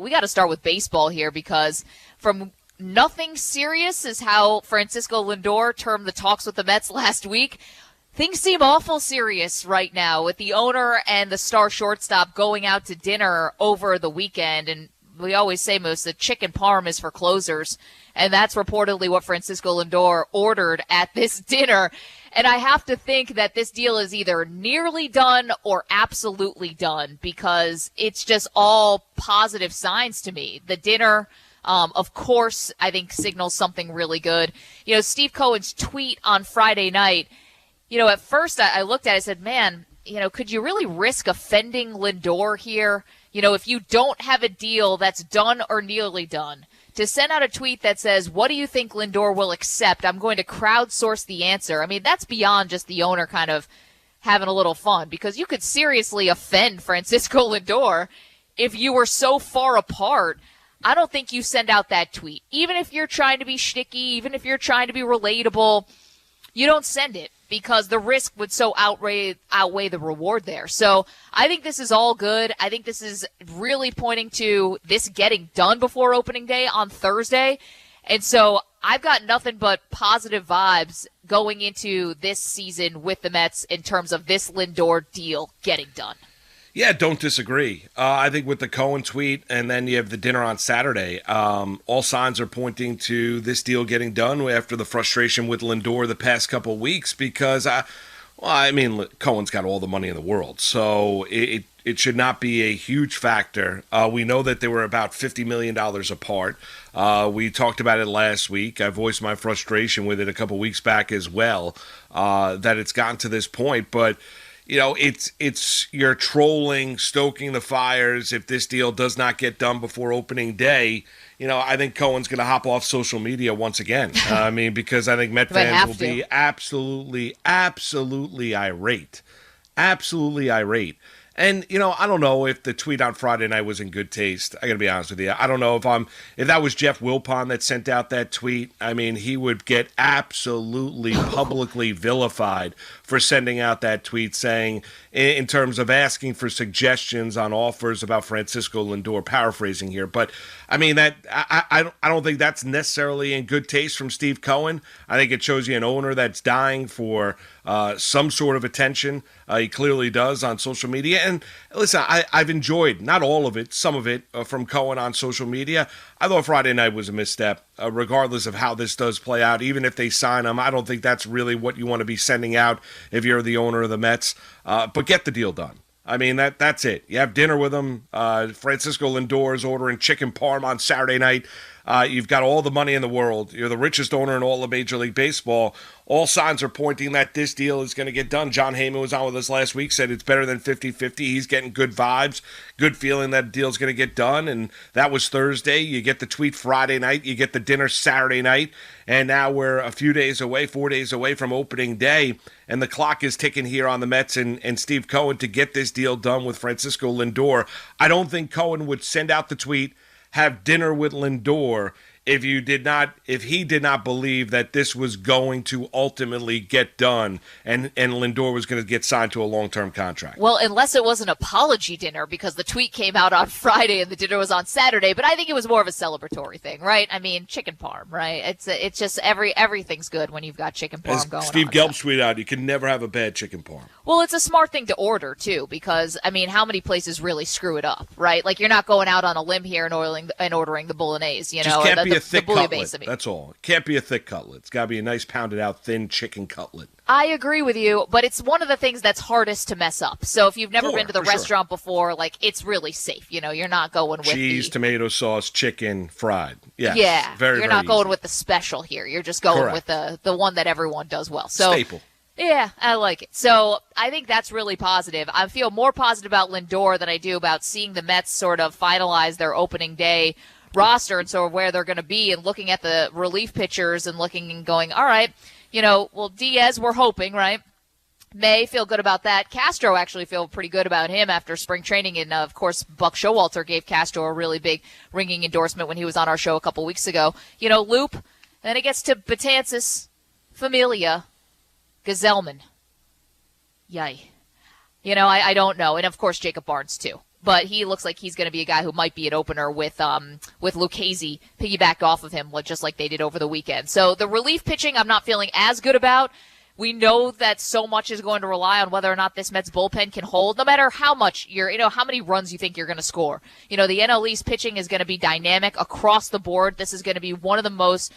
we got to start with baseball here because from nothing serious is how Francisco Lindor termed the talks with the Mets last week. Things seem awful serious right now with the owner and the star shortstop going out to dinner over the weekend. And we always say, Moose, that chicken parm is for closers. And that's reportedly what Francisco Lindor ordered at this dinner. And I have to think that this deal is either nearly done or absolutely done because it's just all positive signs to me. The dinner, of course, I think signals something really good. You know, Steve Cohen's tweet on Friday night, you know, at first I looked at it and said, man, you know, could you really risk offending Lindor here? You know, if you don't have a deal that's done or nearly done, to send out a tweet that says, what do you think Lindor will accept? I'm going to crowdsource the answer. I mean, that's beyond just the owner kind of having a little fun because you could seriously offend Francisco Lindor if you were so far apart. I don't think you send out that tweet. Even if you're trying to be shticky, even if you're trying to be relatable, you don't send it because the risk would so outweigh the reward there. So I think this is all good. I think this is really pointing to this getting done before opening day on Thursday. And so I've got nothing but positive vibes going into this season with the Mets in terms of this Lindor deal getting done. Yeah, don't disagree. I think with the Cohen tweet and then you have the dinner on Saturday, all signs are pointing to this deal getting done after the frustration with Lindor the past couple of weeks because, Cohen's got all the money in the world, so it should not be a huge factor. We know that they were about $50 million apart. We talked about it last week. I voiced my frustration with it a couple weeks back as well, that it's gotten to this point, but you know, it's you're trolling, stoking the fires. If this deal does not get done before opening day, you know, I think Cohen's going to hop off social media once again. Because I think Met fans will be absolutely irate. Absolutely irate. And, you know, I don't know if the tweet on Friday night was in good taste. I got to be honest with you. I don't know if that was Jeff Wilpon that sent out that tweet. I mean, he would get absolutely publicly vilified for sending out that tweet saying, in terms of asking for suggestions on offers about Francisco Lindor, paraphrasing here. But, I mean, that I don't think that's necessarily in good taste from Steve Cohen. I think it shows you an owner that's dying for some sort of attention. He clearly does on social media. And listen, I've enjoyed, not all of it, some of it from Cohen on social media. I thought Friday night was a misstep, regardless of how this does play out. Even if they sign him, I don't think that's really what you want to be sending out if you're the owner of the Mets. But get the deal done. I mean, that's it. You have dinner with him. Francisco Lindor is ordering chicken parm on Saturday night. You've got all the money in the world. You're the richest owner in all of Major League Baseball. All signs are pointing that this deal is going to get done. John Heyman was on with us last week, said it's better than 50-50. He's getting good vibes, good feeling that the deal's going to get done. And that was Thursday. You get the tweet Friday night. You get the dinner Saturday night. And now we're a few days away, 4 days away from opening day. And the clock is ticking here on the Mets and Steve Cohen to get this deal done with Francisco Lindor. I don't think Cohen would send out the tweet, have dinner with Lindor, if he did not believe that this was going to ultimately get done and Lindor was going to get signed to a long-term contract. Well, unless it was an apology dinner because the tweet came out on Friday and the dinner was on Saturday, but I think it was more of a celebratory thing, right? I mean, chicken parm, right? It's just everything's good when you've got chicken parm going on. Steve Gelb tweeted out, you can never have a bad chicken parm. Well, it's a smart thing to order, too, because, I mean, how many places really screw it up, right? Like, you're not going out on a limb here and ordering the bolognese, you know? Just can't be a thick cutlet, that's all. It can't be a thick cutlet. It's got to be a nice pounded out thin chicken cutlet. I agree with you, but it's one of the things that's hardest to mess up. So if you've never been to the restaurant before, like, it's really safe. You know, you're not going with cheese, tomato sauce, chicken, fried. Yes, yeah, you're not going easy. With the special here. You're just going with the one that everyone does well. So staple. Yeah, I like it. So I think that's really positive. I feel more positive about Lindor than I do about seeing the Mets sort of finalize their opening day roster and sort of where they're going to be and looking at the relief pitchers and looking and going, all right, you know, well, Diaz, we're hoping, right? May feel good about that. Castro actually feel pretty good about him after spring training. And, of course, Buck Showalter gave Castro a really big ringing endorsement when he was on our show a couple weeks ago. You know, Loop, then it gets to Betances, Familia, Gazelman. Yay. You know, I don't know. And, of course, Jacob Barnes, too. but he looks like he's going to be a guy who might be an opener with Lucchesi piggybacked off of him, just like they did over the weekend. So the relief pitching I'm not feeling as good about. We know that so much is going to rely on whether or not this Mets bullpen can hold, no matter how much how many runs you think you're going to score. The NL East pitching is going to be dynamic across the board. This is going to be one of the most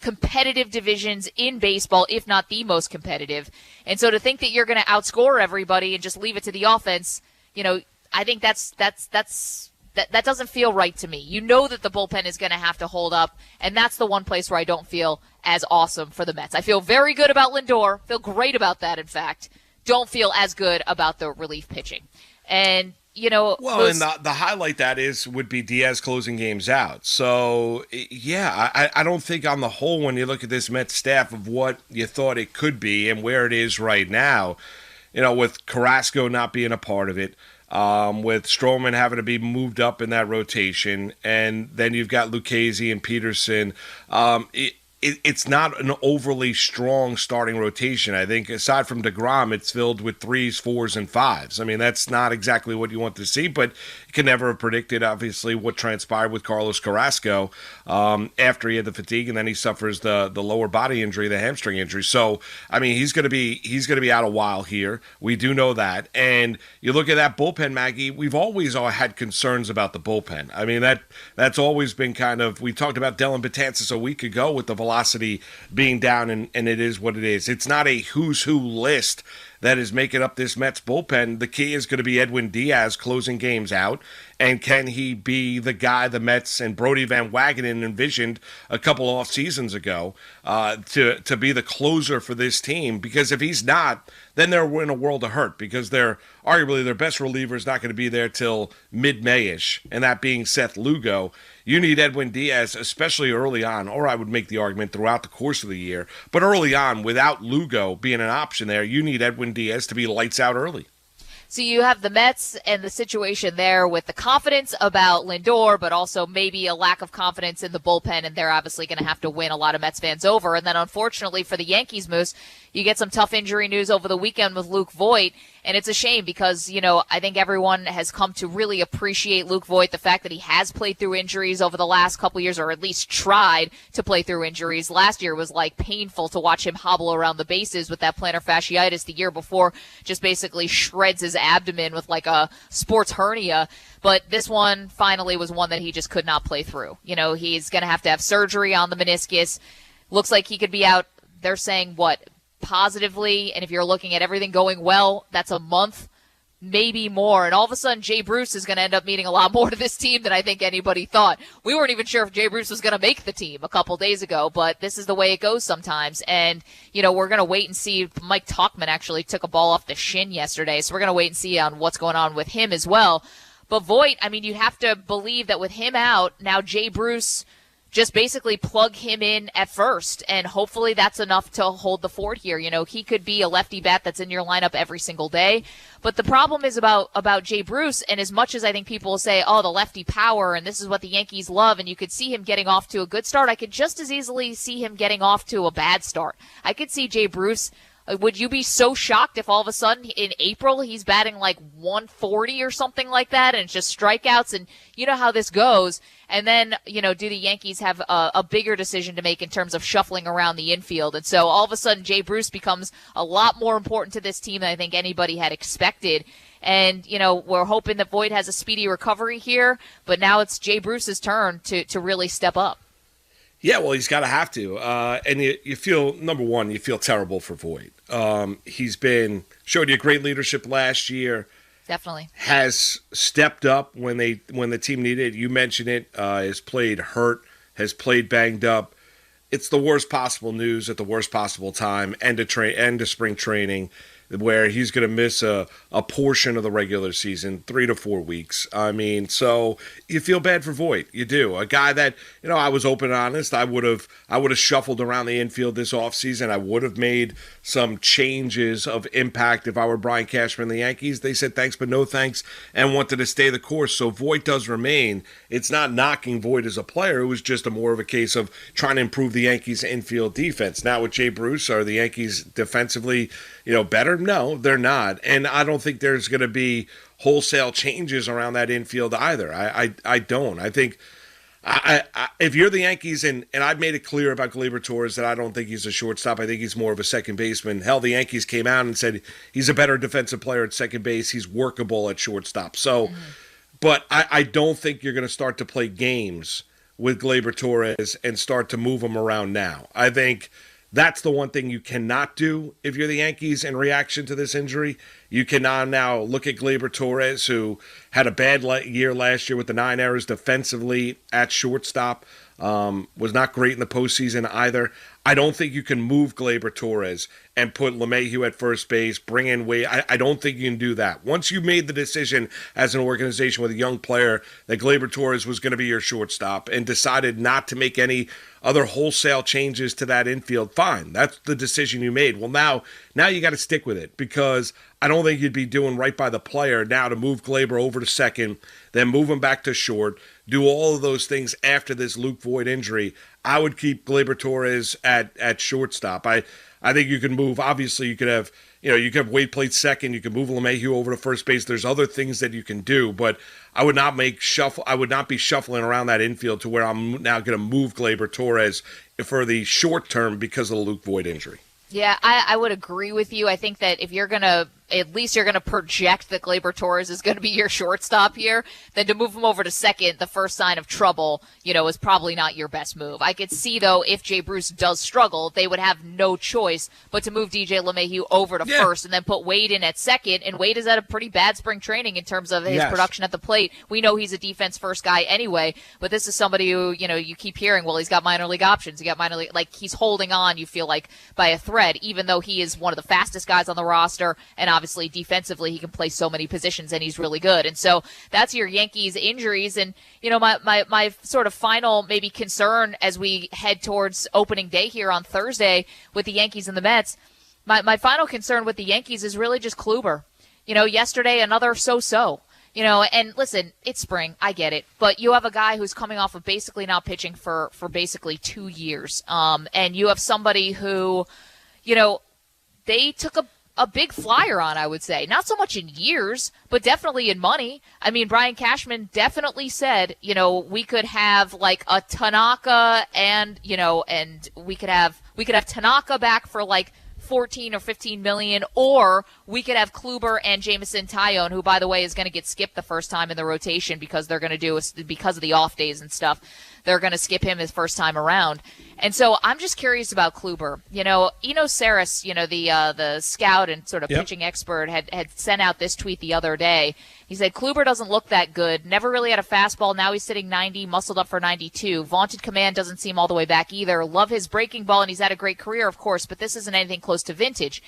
competitive divisions in baseball, if not the most competitive. And so to think that you're going to outscore everybody and just leave it to the offense, I think that doesn't feel right to me. You know that the bullpen is going to have to hold up, and that's the one place where I don't feel as awesome for the Mets. I feel very good about Lindor, feel great about that, in fact. Don't feel as good about the relief pitching. And, Well, and the highlight would be Diaz closing games out. So, yeah, I don't think on the whole, when you look at this Mets staff of what you thought it could be and where it is right now, with Carrasco not being a part of it, with Stroman having to be moved up in that rotation, and then you've got Lucchesi and Peterson. It's not an overly strong starting rotation. I think aside from DeGrom, it's filled with 3s, 4s, and 5s. I mean, that's not exactly what you want to see, but you can never have predicted, obviously, what transpired with Carlos Carrasco after he had the fatigue, and then he suffers the lower body injury, the hamstring injury. So, I mean, he's going to be out a while here. We do know that. And you look at that bullpen, Maggie, we've always had concerns about the bullpen. I mean, that's always been kind of, we talked about Dellin Betances a week ago with the velocity being down, and it is what it is. It's not a who's who list that is making up this Mets bullpen. The key is going to be Edwin Diaz closing games out, and can he be the guy the Mets and Brody Van Wagenen envisioned a couple off seasons ago to be the closer for this team? Because if he's not, then they're in a world of hurt, because arguably their best reliever is not going to be there till mid-May-ish, and that being Seth Lugo. You need Edwin Diaz, especially early on, or I would make the argument throughout the course of the year. But early on, without Lugo being an option there, you need Edwin Diaz to be lights out early. So you have the Mets and the situation there with the confidence about Lindor, but also maybe a lack of confidence in the bullpen, and they're obviously going to have to win a lot of Mets fans over. And then unfortunately for the Yankees, Moose, you get some tough injury news over the weekend with Luke Voit, and it's a shame because, I think everyone has come to really appreciate Luke Voit, the fact that he has played through injuries over the last couple years, or at least tried to play through injuries. Last year was painful to watch him hobble around the bases with that plantar fasciitis. The year before just basically shreds his abdomen with a sports hernia. But this one finally was one that he just could not play through. He's going to have surgery on the meniscus. Looks like he could be out, they're saying, positively, and if you're looking at everything going well, that's a month, maybe more. And all of a sudden, Jay Bruce is going to end up meaning a lot more to this team than I think anybody thought. We weren't even sure if Jay Bruce was going to make the team a couple days ago, but this is the way it goes sometimes. And, we're going to wait and see. Mike Tauchman actually took a ball off the shin yesterday, so we're going to wait and see on what's going on with him as well. But Voit, you have to believe that with him out, now Jay Bruce just basically plug him in at first, and hopefully that's enough to hold the fort here. He could be a lefty bat that's in your lineup every single day. But the problem is about Jay Bruce, and as much as I think people will say, the lefty power, and this is what the Yankees love, and you could see him getting off to a good start, I could just as easily see him getting off to a bad start. I could see Jay Bruce. Would you be so shocked if all of a sudden in April he's batting 140 or something like that, and it's just strikeouts, and you know how this goes? And then, do the Yankees have a bigger decision to make in terms of shuffling around the infield? And so all of a sudden Jay Bruce becomes a lot more important to this team than I think anybody had expected. And, we're hoping that Voit has a speedy recovery here, but now it's Jay Bruce's turn to really step up. Yeah, well, he's got to have to. And you feel, number one, you feel terrible for Voit. He's showed you great leadership last year. Definitely. Has stepped up when the team needed it. You mentioned it. Has played hurt, has played banged up. It's the worst possible news at the worst possible time, end of spring training, where he's going to miss a portion of the regular season, 3 to 4 weeks. So you feel bad for Voit. You do. A guy that, I was open and honest. I would have shuffled around the infield this offseason. I would have made some changes of impact if I were Brian Cashman and the Yankees. They said thanks but no thanks and wanted to stay the course. So Voit does remain. It's not knocking Voit as a player. It was just more of a case of trying to improve the Yankees' infield defense. Now with Jay Bruce, are the Yankees defensively, better? No, they're not. And I don't think there's going to be wholesale changes around that infield either. I don't. I think if you're the Yankees, and I've made it clear about Gleyber Torres that I don't think he's a shortstop. I think he's more of a second baseman. Hell, the Yankees came out and said he's a better defensive player at second base. He's workable at shortstop. So, but I don't think you're going to start to play games with Gleyber Torres and start to move him around now. I think that's the one thing you cannot do if you're the Yankees in reaction to this injury. You cannot now look at Gleyber Torres, who had a bad year last year with the 9 errors defensively at shortstop, was not great in the postseason either. I don't think you can move Gleyber Torres and put LeMahieu at first base, bring in Wade. I don't think you can do that. Once you made the decision as an organization with a young player that Gleyber Torres was going to be your shortstop and decided not to make any other wholesale changes to that infield, fine. That's the decision you made. Well, now you got to stick with it, because I don't think you'd be doing right by the player now to move Gleyber over to second, then move him back to short, do all of those things after this Luke Voigt injury. I would keep Gleyber Torres at shortstop. I think you can move. Obviously, you could have Wade play second. You can move LeMahieu over to first base. There's other things that you can do, but I would not be shuffling around that infield to where I'm now going to move Gleyber Torres for the short term because of the Luke Voigt injury. Yeah, I would agree with you. I think that if you're going to, at least you're going to project that Gleyber Torres is going to be your shortstop here, then to move him over to second, the first sign of trouble, is probably not your best move. I could see, though, if Jay Bruce does struggle, they would have no choice but to move DJ LeMahieu over to first and then put Wade in at second. And Wade is at a pretty bad spring training in terms of his production at the plate. We know he's a defense first guy anyway, but this is somebody who, you keep hearing, well, he's got minor league options. He's holding on, you feel like, by a thread, even though he is one of the fastest guys on the roster, and obviously defensively he can play so many positions and he's really good. And so that's your Yankees injuries. And my sort of final maybe concern as we head towards opening day here on Thursday with the Yankees and the Mets, my final concern with the Yankees is really just Kluber. Yesterday another so-so. And listen, it's spring, I get it, but you have a guy who's coming off of basically not pitching for basically 2 years. And you have somebody who, they took a big flyer on, I would say. Not so much in years, but definitely in money. I mean, Brian Cashman definitely said, we could have like a Tanaka and we could have Tanaka back for like 14 or 15 million, or we could have Kluber and Jameson Taillon, who, by the way, is going to get skipped the first time in the rotation because they're going to because of the off days and stuff. They're going to skip him his first time around. And so I'm just curious about Kluber. Eno Saris, the scout and sort of pitching expert, had sent out this tweet the other day. He said, Kluber doesn't look that good. Never really had a fastball. Now he's sitting 90, muscled up for 92. Vaunted command doesn't seem all the way back either. Love his breaking ball, and he's had a great career, of course, but this isn't anything close to vintage.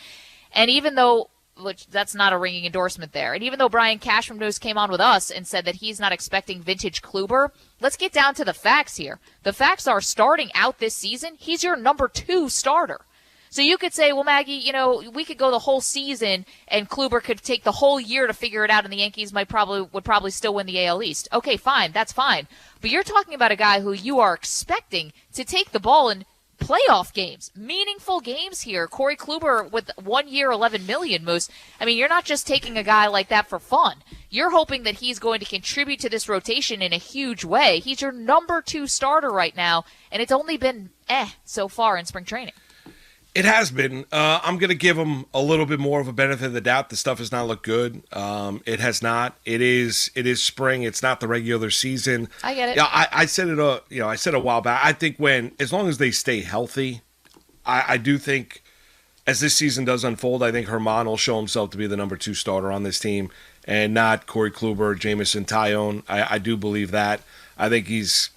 And even though, which that's not a ringing endorsement there, and even though Brian Cashman News came on with us and said that he's not expecting vintage Kluber, let's get down to the facts here. The facts are, starting out this season, he's your number 2 starter. So you could say, well, Maggie, we could go the whole season and Kluber could take the whole year to figure it out, and the Yankees would probably still win the AL East. Okay, fine, that's fine. But you're talking about a guy who you are expecting to take the ball in playoff games, meaningful games here. Corey Kluber with 1 year, $11 million, Moose. I mean, you're not just taking a guy like that for fun. You're hoping that he's going to contribute to this rotation in a huge way. He's your number 2 starter right now, and it's only been so far in spring training. It has been. I'm going to give him a little bit more of a benefit of the doubt. The stuff has not looked good. It has not. It is spring. It's not the regular season. I get it. Yeah, I said it. I said a while back. I think as long as they stay healthy, I do think as this season does unfold, I think Herman will show himself to be the number 2 starter on this team, and not Corey Kluber or Jameson Taillon. I do believe that. I think he's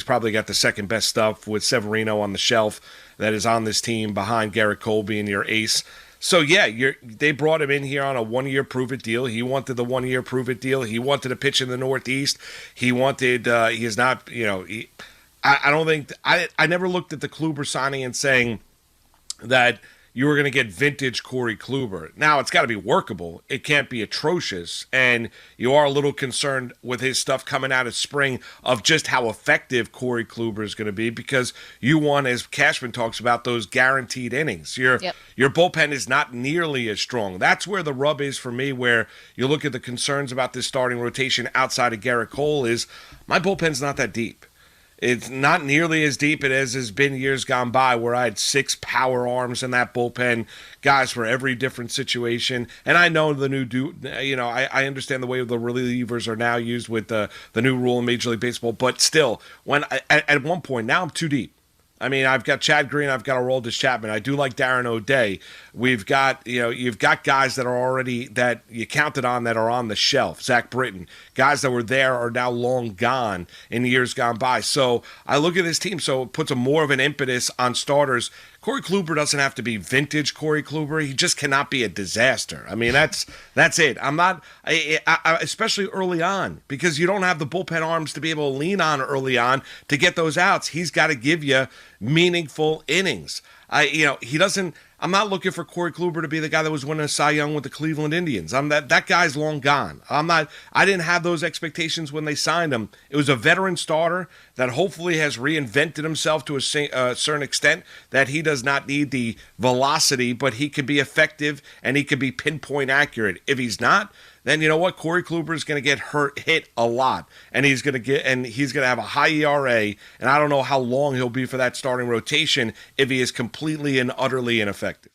probably got the second best stuff with Severino on the shelf that is on this team behind Garrett Cole being your ace. So, yeah, they brought him in here on a 1-year prove-it deal. He wanted the 1-year prove-it deal. He wanted to pitch in the Northeast. He wanted he is not, I don't think – I never looked at the Kluber signing and saying that, you were going to get vintage Corey Kluber. Now, it's got to be workable. It can't be atrocious. And you are a little concerned with his stuff coming out of spring of just how effective Corey Kluber is going to be, because you want, as Cashman talks about, those guaranteed innings. Your bullpen is not nearly as strong. That's where the rub is for me, where you look at the concerns about this starting rotation outside of Garrett Cole is my bullpen's not that deep. It's not nearly as deep as has been years gone by, where I had 6 power arms in that bullpen, guys for every different situation. And I know I understand the way the relievers are now used with the new rule in Major League Baseball, but still, at one point, now I'm too deep. I mean, I've got Chad Green, I've got Aroldis Chapman. I do like Darren O'Day. We've got, you've got guys that are already, that you counted on, that are on the shelf. Zach Britton. Guys that were there are now long gone in years gone by. So I look at this team, so it puts more of an impetus on starters. Corey Kluber doesn't have to be vintage Corey Kluber. He just cannot be a disaster. I mean, that's it. I'm not, especially early on, because you don't have the bullpen arms to be able to lean on early on to get those outs. He's got to give you meaningful innings. He doesn't. I'm not looking for Corey Kluber to be the guy that was winning a Cy Young with the Cleveland Indians. that guy's long gone. I didn't have those expectations when they signed him. It was a veteran starter that hopefully has reinvented himself to a certain extent, that he does not need the velocity, but he can be effective and he can be pinpoint accurate. If he's not, then you know what? Corey Kluber is going to get hit a lot, and he's going to have a high ERA, and I don't know how long he'll be for that starting rotation if he is completely and utterly ineffective.